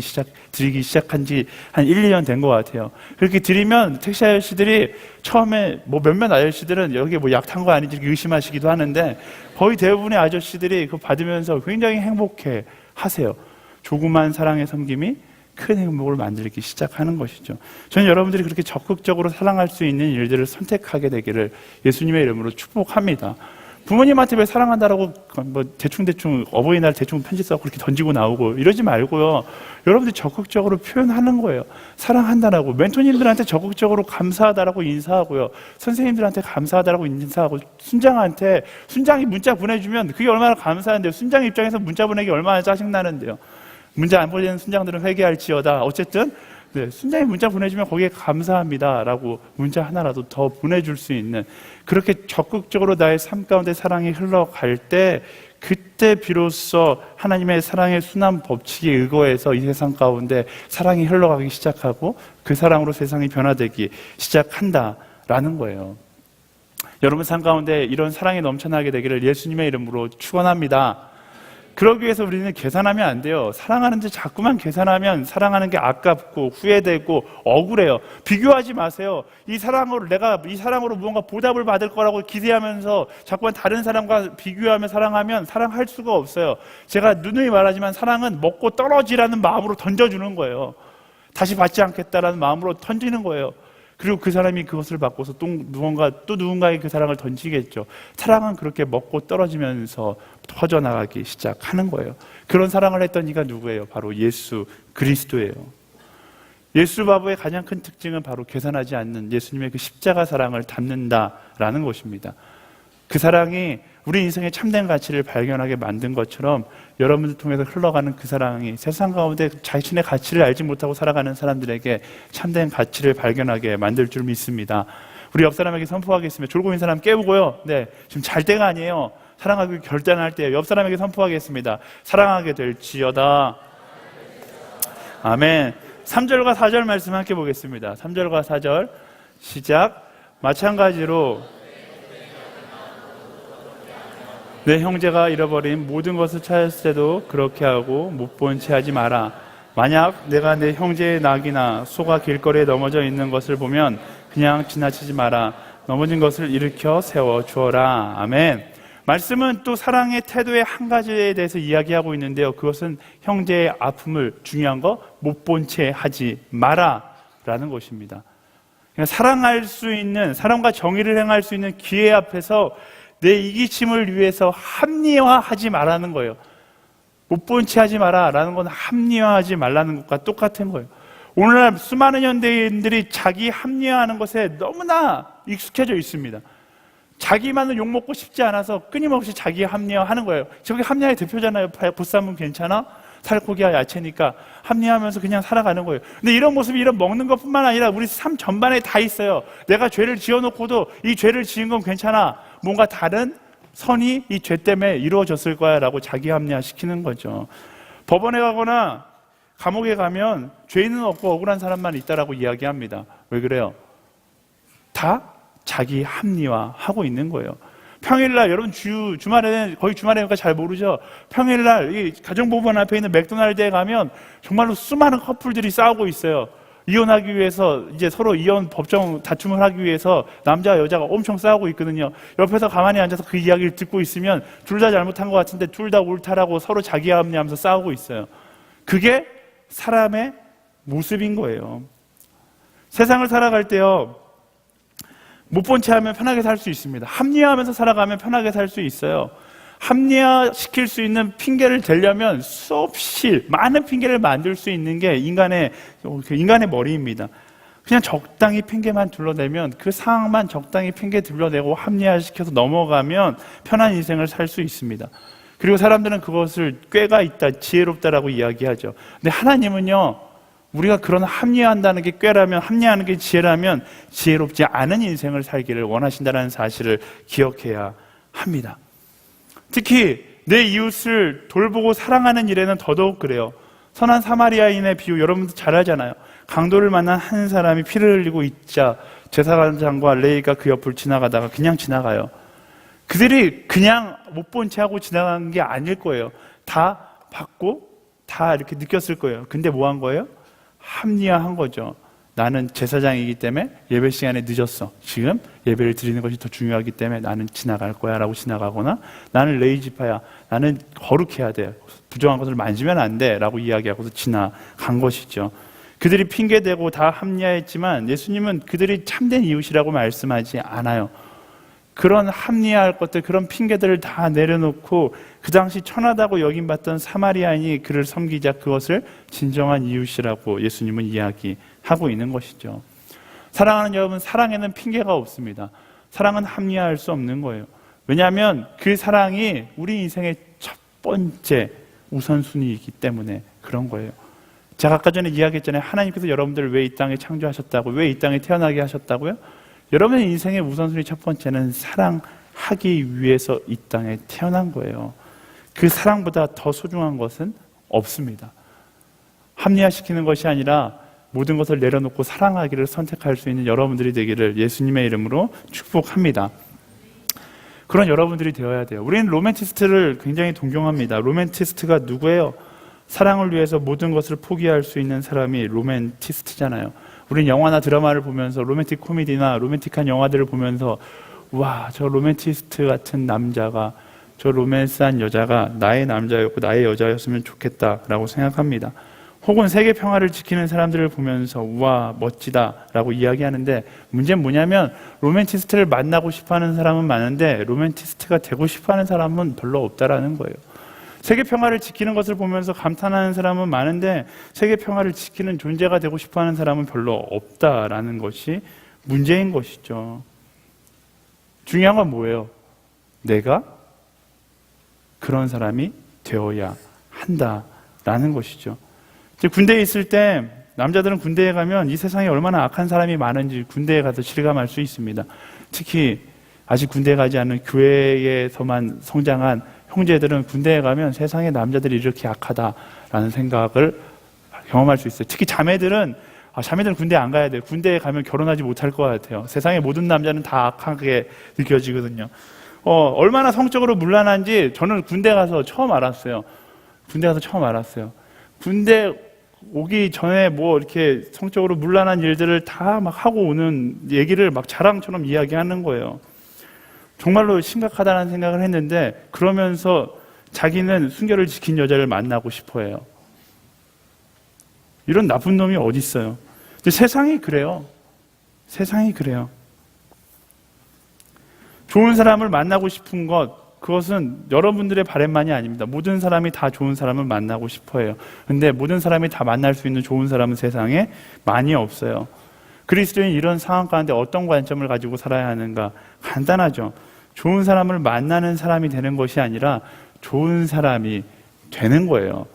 시작한 지 한 1, 2년 된 것 같아요. 그렇게 드리면 택시 아저씨들이 처음에 몇몇 아저씨들은 여기 약 탄 거 아닌지 의심하시기도 하는데 거의 대부분의 아저씨들이 그거 받으면서 굉장히 행복해 하세요. 조그만 사랑의 섬김이 큰 행복을 만들기 시작하는 것이죠. 저는 여러분들이 그렇게 적극적으로 사랑할 수 있는 일들을 선택하게 되기를 예수님의 이름으로 축복합니다. 부모님한테 왜 사랑한다라고 대충 어버이날 대충 편지 써서 그렇게 던지고 나오고 이러지 말고요. 여러분들이 적극적으로 표현하는 거예요. 사랑한다라고. 멘토님들한테 적극적으로 감사하다라고 인사하고요. 선생님들한테 감사하다라고 인사하고 순장이 문자 보내주면 그게 얼마나 감사한데요. 순장 입장에서 문자 보내기 얼마나 짜증나는데요. 문자 안 보내는 순장들은 회개할지어다. 어쨌든 순장이 문자 보내주면 거기에 감사합니다라고 문자 하나라도 더 보내줄 수 있는 그렇게 적극적으로 나의 삶 가운데 사랑이 흘러갈 때 그때 비로소 하나님의 사랑의 순환 법칙에 의거해서 이 세상 가운데 사랑이 흘러가기 시작하고 그 사랑으로 세상이 변화되기 시작한다라는 거예요. 여러분 삶 가운데 이런 사랑이 넘쳐나게 되기를 예수님의 이름으로 축원합니다. 그러기 위해서 우리는 계산하면 안 돼요. 사랑하는데 자꾸만 계산하면 사랑하는 게 아깝고 후회되고 억울해요. 비교하지 마세요. 내가 이 사랑으로 무언가 보답을 받을 거라고 기대하면서 자꾸만 다른 사람과 비교하며 사랑하면 사랑할 수가 없어요. 제가 누누이 말하지만 사랑은 먹고 떨어지라는 마음으로 던져주는 거예요. 다시 받지 않겠다라는 마음으로 던지는 거예요. 그리고 그 사람이 그것을 받고서 또 누군가의 그 사랑을 던지겠죠. 사랑은 그렇게 먹고 떨어지면서 퍼져나가기 시작하는 거예요. 그런 사랑을 했던 이가 누구예요? 바로 예수 그리스도예요. 예수 바보의 가장 큰 특징은 바로 계산하지 않는 예수님의 그 십자가 사랑을 담는다라는 것입니다. 그 사랑이 우리 인생의 참된 가치를 발견하게 만든 것처럼 여러분들 통해서 흘러가는 그 사랑이 세상 가운데 자신의 가치를 알지 못하고 살아가는 사람들에게 참된 가치를 발견하게 만들 줄 믿습니다. 우리 옆 사람에게 선포하겠습니다. 졸고 있는 사람 깨우고요. 지금 잘 때가 아니에요. 사랑하기 결단할 때 옆 사람에게 선포하겠습니다. 사랑하게 될지어다. 아멘. 3절과 4절 말씀 함께 보겠습니다. 3절과 4절 시작. 마찬가지로 내 형제가 잃어버린 모든 것을 찾았을 때도 그렇게 하고 못 본 채 하지 마라. 만약 내가 내 형제의 낙이나 소가 길거리에 넘어져 있는 것을 보면 그냥 지나치지 마라. 넘어진 것을 일으켜 세워주어라. 아멘. 말씀은 또 사랑의 태도의 한 가지에 대해서 이야기하고 있는데요. 그것은 형제의 아픔을 중요한 거 못 본 채 하지 마라 라는 것입니다. 그러니까 사랑할 수 있는, 사랑과 정의를 행할 수 있는 기회 앞에서 내 이기심을 위해서 합리화하지 말라는 거예요. 못 본 채 하지 마라 라는 건 합리화하지 말라는 것과 똑같은 거예요. 오늘날 수많은 현대인들이 자기 합리화하는 것에 너무나 익숙해져 있습니다. 자기만은 욕먹고 싶지 않아서 끊임없이 자기 합리화하는 거예요. 저게 합리화의 대표잖아요. 보쌈은 괜찮아? 살코기와 야채니까 합리화하면서 그냥 살아가는 거예요. 근데 이런 모습이 이런 먹는 것뿐만 아니라 우리 삶 전반에 다 있어요. 내가 죄를 지어놓고도 이 죄를 지은 건 괜찮아. 뭔가 다른 선이 이 죄 때문에 이루어졌을 거야 라고 자기 합리화시키는 거죠. 법원에 가거나 감옥에 가면 죄인은 없고 억울한 사람만 있다라고 이야기합니다. 왜 그래요? 다 자기 합리화하고 있는 거예요. 평일날 여러분 주말에는 거의 주말이니까 잘 모르죠. 평일날 이 가정법원 앞에 있는 맥도날드에 가면 정말로 수많은 커플들이 싸우고 있어요. 이혼하기 위해서 이제 서로 이혼 법정 다툼을 하기 위해서 남자와 여자가 엄청 싸우고 있거든요. 옆에서 가만히 앉아서 그 이야기를 듣고 있으면 둘 다 잘못한 것 같은데 둘 다 옳다라고 서로 자기 합리하면서 싸우고 있어요. 그게 사람의 모습인 거예요. 세상을 살아갈 때요, 못 본 채 하면 편하게 살 수 있습니다. 합리화하면서 살아가면 편하게 살 수 있어요. 합리화시킬 수 있는 핑계를 대려면 수없이 많은 핑계를 만들 수 있는 게 인간의 머리입니다. 그냥 적당히 핑계만 둘러대면 그 상황만 적당히 핑계 둘러대고 합리화시켜서 넘어가면 편한 인생을 살 수 있습니다. 그리고 사람들은 그것을 꾀가 있다, 지혜롭다라고 이야기하죠. 근데 하나님은요, 우리가 그런 합리화한다는 게 꾀라면, 합리화하는 게 지혜라면 지혜롭지 않은 인생을 살기를 원하신다는 사실을 기억해야 합니다. 특히 내 이웃을 돌보고 사랑하는 일에는 더더욱 그래요. 선한 사마리아인의 비유 여러분도 잘 알잖아요. 강도를 만난 한 사람이 피를 흘리고 있자 제사장과 레위가 그 옆을 지나가다가 그냥 지나가요. 그들이 그냥 못 본 채 하고 지나간 게 아닐 거예요. 다 봤고 다 이렇게 느꼈을 거예요. 근데 뭐 한 거예요? 합리화한 거죠. 나는 제사장이기 때문에 예배 시간에 늦었어. 지금 예배를 드리는 것이 더 중요하기 때문에 나는 지나갈 거야 라고 지나가거나, 나는 레위 지파야, 나는 거룩해야 돼, 부정한 것을 만지면 안 돼 라고 이야기하고서 지나간 것이죠. 그들이 핑계대고 다 합리화했지만 예수님은 그들이 참된 이웃이라고 말씀하지 않아요. 그런 합리화할 것들, 그런 핑계들을 다 내려놓고 그 당시 천하다고 여김받던 사마리아인이 그를 섬기자 그것을 진정한 이웃이라고 예수님은 이야기하고 있는 것이죠. 사랑하는 여러분, 사랑에는 핑계가 없습니다. 사랑은 합리화할 수 없는 거예요. 왜냐하면 그 사랑이 우리 인생의 첫 번째 우선순위이기 때문에 그런 거예요. 제가 아까 전에 이야기했잖아요. 하나님께서 여러분들을 왜 이 땅에 창조하셨다고, 왜 이 땅에 태어나게 하셨다고요? 여러분의 인생의 우선순위 첫 번째는 사랑하기 위해서 이 땅에 태어난 거예요. 그 사랑보다 더 소중한 것은 없습니다. 합리화시키는 것이 아니라 모든 것을 내려놓고 사랑하기를 선택할 수 있는 여러분들이 되기를 예수님의 이름으로 축복합니다. 그런 여러분들이 되어야 돼요. 우리는 로맨티스트를 굉장히 동경합니다. 로맨티스트가 누구예요? 사랑을 위해서 모든 것을 포기할 수 있는 사람이 로맨티스트잖아요. 우린 영화나 드라마를 보면서, 로맨틱 코미디나 로맨틱한 영화들을 보면서 와, 저 로맨티스트 같은 남자가, 저 로맨스한 여자가 나의 남자였고 나의 여자였으면 좋겠다라고 생각합니다. 혹은 세계 평화를 지키는 사람들을 보면서 와, 멋지다라고 이야기하는데, 문제는 뭐냐면 로맨티스트를 만나고 싶어하는 사람은 많은데 로맨티스트가 되고 싶어하는 사람은 별로 없다라는 거예요. 세계 평화를 지키는 것을 보면서 감탄하는 사람은 많은데 세계 평화를 지키는 존재가 되고 싶어하는 사람은 별로 없다라는 것이 문제인 것이죠. 중요한 건 뭐예요? 내가 그런 사람이 되어야 한다라는 것이죠. 군대에 있을 때 남자들은 군대에 가면 이 세상에 얼마나 악한 사람이 많은지 군대에 가서 실감할 수 있습니다. 특히 아직 군대에 가지 않은 교회에서만 성장한 형제들은 군대에 가면 세상에 남자들이 이렇게 악하다라는 생각을 경험할 수 있어요. 특히 자매들은 군대에 안 가야 돼요. 군대에 가면 결혼하지 못할 것 같아요. 세상의 모든 남자는 다 악하게 느껴지거든요. 얼마나 성적으로 문란한지 저는 군대 가서 처음 알았어요. 군대 오기 전에 뭐 이렇게 성적으로 문란한 일들을 다 막 하고 오는 얘기를 막 자랑처럼 이야기하는 거예요. 정말로 심각하다는 생각을 했는데, 그러면서 자기는 순결을 지킨 여자를 만나고 싶어 해요. 이런 나쁜 놈이 어디 있어요? 근데 세상이 그래요. 좋은 사람을 만나고 싶은 것, 그것은 여러분들의 바람만이 아닙니다. 모든 사람이 다 좋은 사람을 만나고 싶어 해요. 근데 모든 사람이 다 만날 수 있는 좋은 사람은 세상에 많이 없어요. 그리스도인 이런 상황 가운데 어떤 관점을 가지고 살아야 하는가? 간단하죠. 좋은 사람을 만나는 사람이 되는 것이 아니라 좋은 사람이 되는 거예요.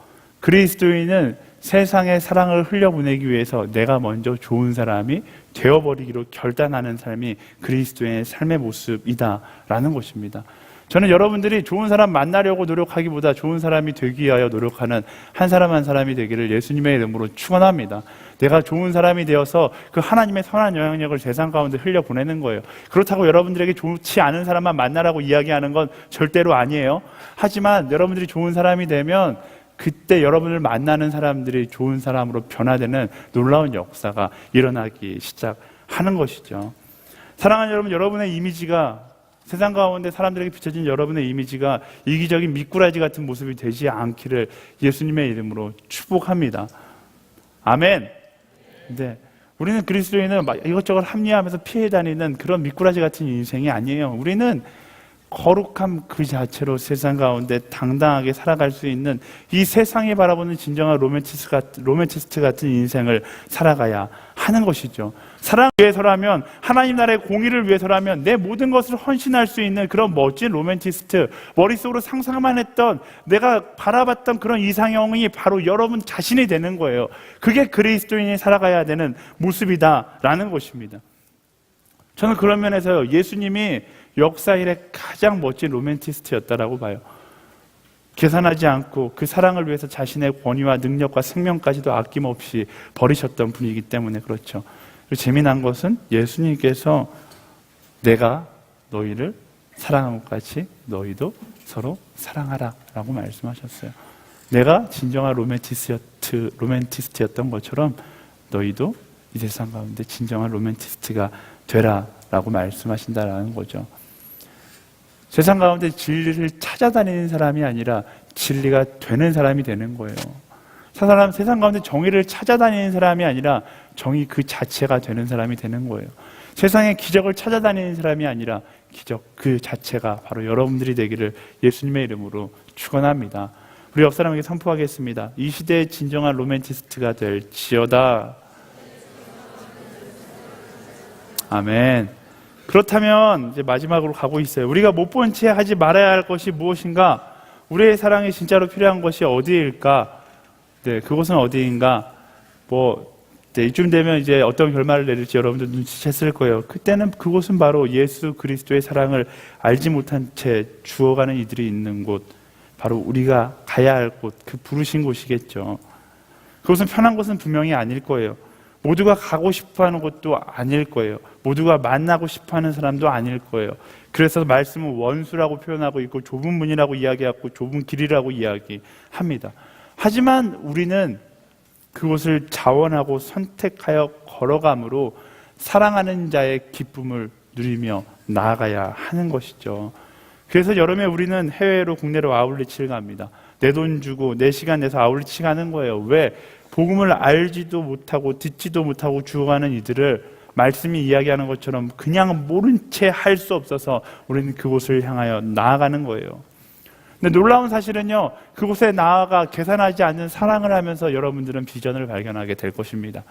그리스도인은 세상의 사랑을 흘려보내기 위해서 내가 먼저 좋은 사람이 되어버리기로 결단하는 삶이 그리스도인의 삶의 모습이다라는 것입니다. 저는 여러분들이 좋은 사람 만나려고 노력하기보다 좋은 사람이 되기 위하여 노력하는 한 사람 한 사람이 되기를 예수님의 이름으로 축원합니다. 내가 좋은 사람이 되어서 그 하나님의 선한 영향력을 세상 가운데 흘려보내는 거예요. 그렇다고 여러분들에게 좋지 않은 사람만 만나라고 이야기하는 건 절대로 아니에요. 하지만 여러분들이 좋은 사람이 되면 그때 여러분을 만나는 사람들이 좋은 사람으로 변화되는 놀라운 역사가 일어나기 시작하는 것이죠. 사랑하는 여러분, 여러분의 이미지가 세상 가운데 사람들에게 비춰진 여러분의 이미지가 이기적인 미꾸라지 같은 모습이 되지 않기를 예수님의 이름으로 축복합니다. 아멘. 네, 우리는 그리스도인은 막 이것저것 합리화하면서 피해 다니는 그런 미꾸라지 같은 인생이 아니에요. 우리는 거룩함 그 자체로 세상 가운데 당당하게 살아갈 수 있는 이 세상이 바라보는 진정한 로맨티스트 같은 인생을 살아가야 하는 것이죠. 사랑을 위해서라면, 하나님 나라의 공의를 위해서라면 내 모든 것을 헌신할 수 있는 그런 멋진 로맨티스트, 머릿속으로 상상만 했던, 내가 바라봤던 그런 이상형이 바로 여러분 자신이 되는 거예요. 그게 그리스도인이 살아가야 되는 모습이다라는 것입니다. 저는 그런 면에서요, 예수님이 역사 이래 가장 멋진 로맨티스트였다라고 봐요. 계산하지 않고 그 사랑을 위해서 자신의 권위와 능력과 생명까지도 아낌없이 버리셨던 분이기 때문에 그렇죠. 그리고 재미난 것은 예수님께서 내가 너희를 사랑한 것 같이 너희도 서로 사랑하라 라고 말씀하셨어요. 내가 진정한 로맨티스트였던 것처럼 너희도 이 세상 가운데 진정한 로맨티스트가 되라 라고 말씀하신다라는 거죠. 세상 가운데 진리를 찾아다니는 사람이 아니라 진리가 되는 사람이 되는 거예요. 세상 가운데 정의를 찾아다니는 사람이 아니라 정의 그 자체가 되는 사람이 되는 거예요. 세상에 기적을 찾아다니는 사람이 아니라 기적 그 자체가 바로 여러분들이 되기를 예수님의 이름으로 축원합니다. 우리 옆 사람에게 선포하겠습니다. 이 시대의 진정한 로맨티스트가 될지어다. 아멘. 그렇다면 이제 마지막으로 가고 있어요. 우리가 못 본 채 하지 말아야 할 것이 무엇인가? 우리의 사랑이 진짜로 필요한 것이 어디일까? 네, 그것은 어디인가? 이쯤 되면 이제 어떤 결말을 내릴지 여러분들 눈치챘을 거예요. 그때는 그곳은 바로 예수 그리스도의 사랑을 알지 못한 채 죽어가는 이들이 있는 곳, 바로 우리가 가야 할 곳, 그 부르신 곳이겠죠. 그것은 편한 곳은 분명히 아닐 거예요. 모두가 가고 싶어하는 곳도 아닐 거예요. 모두가 만나고 싶어하는 사람도 아닐 거예요. 그래서 말씀은 원수라고 표현하고 있고 좁은 문이라고 이야기하고 좁은 길이라고 이야기합니다. 하지만 우리는 그곳을 자원하고 선택하여 걸어감으로 사랑하는 자의 기쁨을 누리며 나아가야 하는 것이죠. 그래서 여름에 우리는 해외로 국내로 아울리치를 갑니다. 내 돈 주고 내 시간 내서 아울리치 가는 거예요. 왜? 복음을 알지도 못하고 듣지도 못하고 죽어가는 이들을 말씀이 이야기하는 것처럼 그냥 모른 채 할 수 없어서 우리는 그곳을 향하여 나아가는 거예요. 근데 놀라운 사실은요, 그곳에 나아가 계산하지 않는 사랑을 하면서 여러분들은 비전을 발견하게 될 것입니다.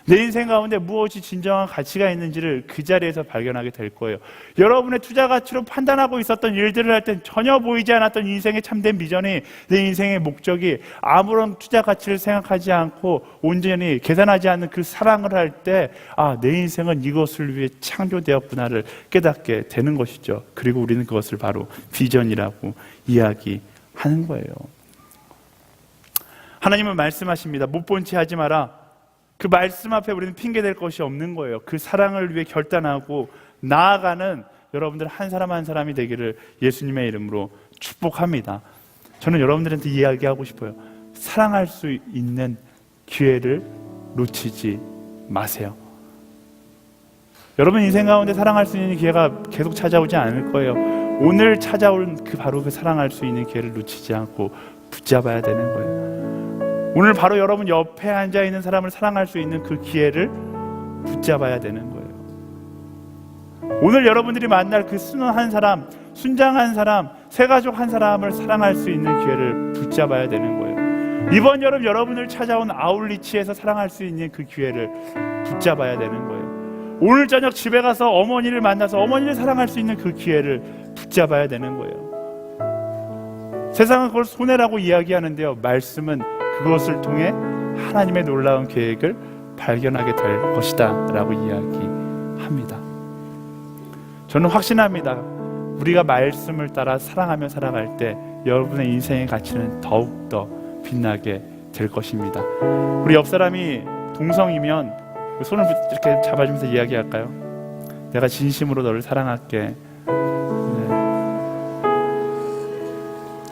내 인생 가운데 무엇이 진정한 가치가 있는지를 그 자리에서 발견하게 될 거예요. 여러분의 투자 가치로 판단하고 있었던 일들을 할 땐 전혀 보이지 않았던 인생의 참된 비전이, 내 인생의 목적이 아무런 투자 가치를 생각하지 않고 온전히 계산하지 않는 그 사랑을 할 때, 내 인생은 이것을 위해 창조되었구나를 깨닫게 되는 것이죠. 그리고 우리는 그것을 바로 비전이라고 이야기하는 거예요. 하나님은 말씀하십니다. 못 본 채 하지 마라. 그 말씀 앞에 우리는 핑계댈 것이 없는 거예요. 그 사랑을 위해 결단하고 나아가는 여러분들 한 사람 한 사람이 되기를 예수님의 이름으로 축복합니다. 저는 여러분들한테 이야기하고 싶어요. 사랑할 수 있는 기회를 놓치지 마세요. 여러분 인생 가운데 사랑할 수 있는 기회가 계속 찾아오지 않을 거예요. 오늘 찾아올 바로 그 사랑할 수 있는 기회를 놓치지 않고 붙잡아야 되는 거예요. 오늘 바로 여러분 옆에 앉아있는 사람을 사랑할 수 있는 그 기회를 붙잡아야 되는 거예요. 오늘 여러분들이 만날 그 순한 사람, 순장한 사람, 새가족 한 사람을 사랑할 수 있는 기회를 붙잡아야 되는 거예요. 이번 여름 여러분을 찾아온 아울리치에서 사랑할 수 있는 그 기회를 붙잡아야 되는 거예요. 오늘 저녁 집에 가서 어머니를 만나서 어머니를 사랑할 수 있는 그 기회를 붙잡아야 되는 거예요. 세상은 그걸 손해라고 이야기하는데요, 말씀은 그것을 통해 하나님의 놀라운 계획을 발견하게 될 것이다 라고 이야기합니다. 저는 확신합니다. 우리가 말씀을 따라 사랑하며 살아갈 때 여러분의 인생의 가치는 더욱더 빛나게 될 것입니다. 우리 옆 사람이 동성이면 손을 이렇게 잡아주면서 이야기할까요? 내가 진심으로 너를 사랑할게.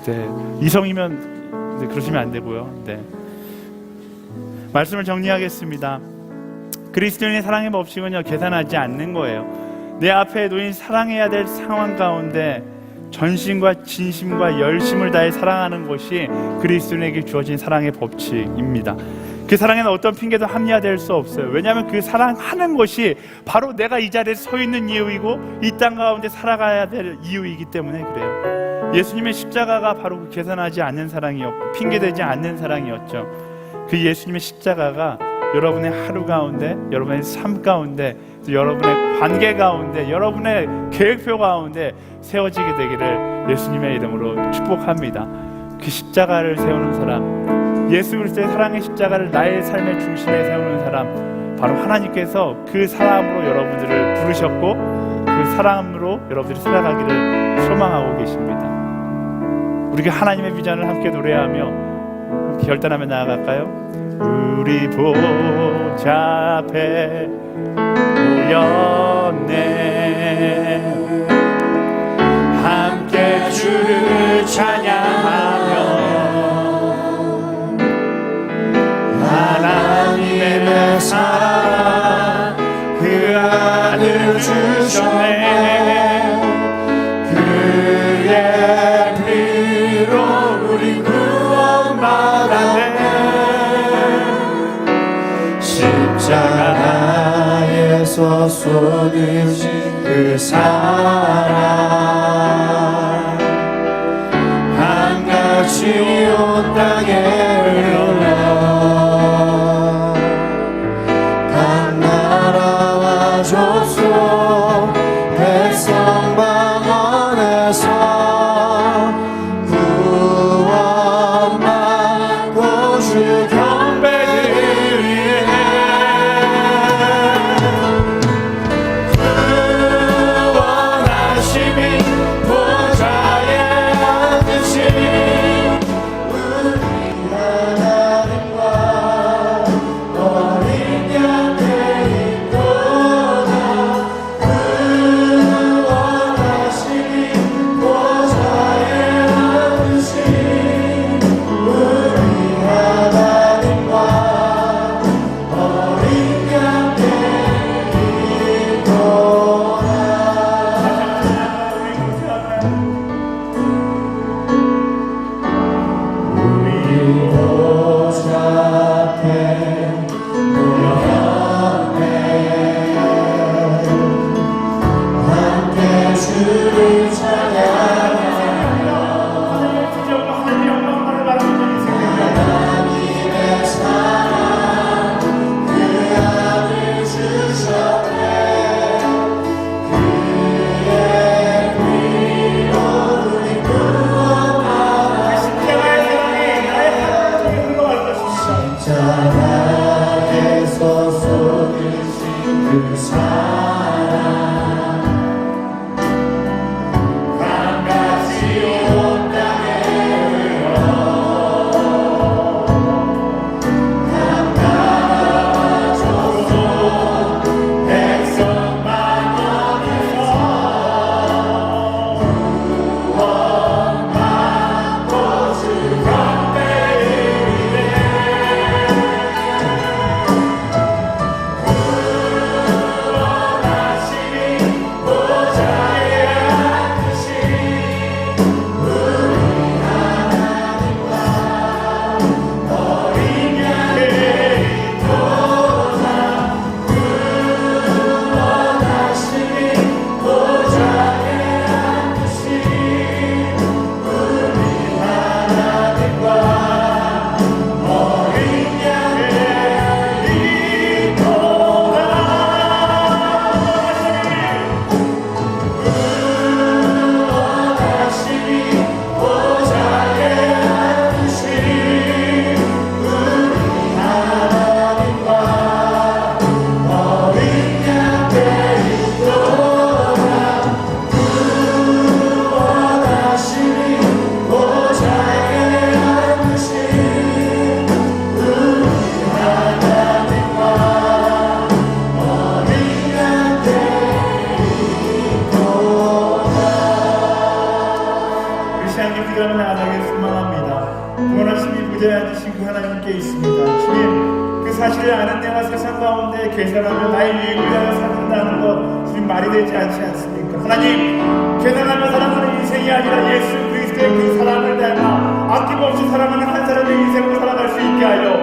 네. 이성이면 그러시면 안 되고요. 네. 말씀을 정리하겠습니다. 그리스도인의 사랑의 법칙은요, 계산하지 않는 거예요. 내 앞에 놓인 사랑해야 될 상황 가운데 전심과 진심과 열심을 다해 사랑하는 것이 그리스도인에게 주어진 사랑의 법칙입니다. 그 사랑에는 어떤 핑계도 합리화될 수 없어요. 왜냐하면 그 사랑하는 것이 바로 내가 이 자리에 서 있는 이유이고 이 땅 가운데 살아가야 될 이유이기 때문에 그래요. 예수님의 십자가가 바로 그 계산하지 않는 사랑이었고 핑계대지 않는 사랑이었죠. 그 예수님의 십자가가 여러분의 하루 가운데, 여러분의 삶 가운데, 또 여러분의 관계 가운데, 여러분의 계획표 가운데 세워지게 되기를 예수님의 이름으로 축복합니다. 그 십자가를 세우는 사람, 예수 그리스도의 사랑의 십자가를 나의 삶의 중심에 세우는 사람, 바로 하나님께서 그 사람으로 여러분들을 부르셨고 그 사람으로 여러분들이 살아가기를 소망하고 계십니다. 우리가 하나님의 비전을 함께 노래하며 함께 결단하며 나아갈까요? 우리 보좌 앞에 모였네, 함께 주를 찬양하며 하나님의 사랑 그 아들 주셨네. 그의 피로 우리 구원받았네. 십자가에서 쏟으신 그 사랑 한같이 온 땅에 흘러 각 나라와 족속 백성 방언에서 구원받고 주 경배드리네. 함께 있습니다. 주님, 그 사실을 아는 내가 세상 가운데 계산하며 나의 유익을 위하여 살아간다는 것, 주님 말이 되지 않지 않습니까? 하나님, 계산하며 살아가는 인생이 아니라 예수 그리스도의 그 사랑을 닮아 아낌없이 사랑하는 한 사람의 인생으로 살아갈 수 있게 하여